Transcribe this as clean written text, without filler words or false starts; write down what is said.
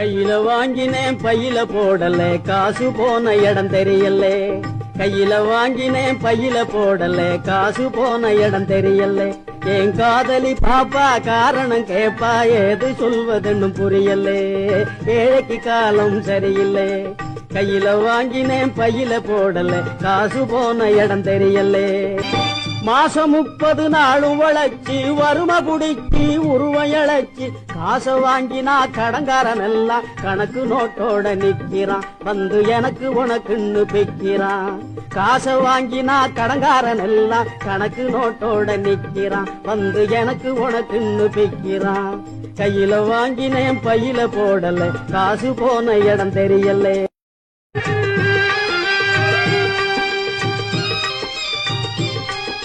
கையில வாங்கினேன் பையில போடல காசு போன இடம் தெரியல. கையில வாங்கினேன் பையில போடல காசு போன இடம் தெரியல. என் காதலி பாப்பா காரணம் கேப்பா ஏது சொல்வதுன்னு புரியல. ஏழைக்கு காலம் சரியில்லை. கையில வாங்கினேன் பையில போடல காசு போன இடம் தெரியல. மாசம் 30 நாளும் வளர்ச்சி வறுமை புடிச்சி உருவம் இழைச்சி காசை வாங்கினா கடங்காரன் எல்லாம் கணக்கு நோட்டோட நிக்கிறான். வந்து எனக்கு உனக்குன்னு பிக்கிறான். காசை வாங்கினா கடங்காரன் எல்லாம் கணக்கு நோட்டோட நிக்கிறான். வந்து எனக்கு உனக்குன்னு பிக்கிறான். கையில வாங்கினேன் பையில போடல காசு போன இடம் தெரியல.